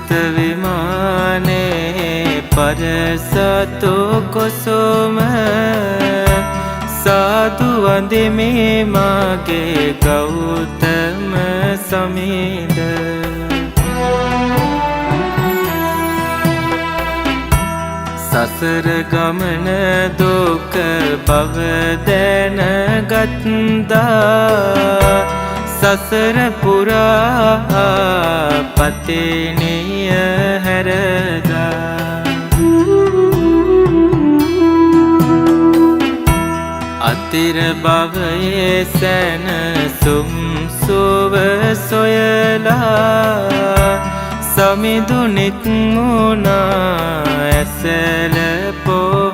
පුස්ත විමානේ පරසතු කුසුම සාදු වඳිමි මාගේ ගෞතම සමිඳ සසර ගමන දුක බව දැනගත්තා සසර පුරා පතිනිය හැරදා අතිර භවයේ සැනසුම් සුව සොයලා සමිඳු නික්මුණා ඇසල පෝ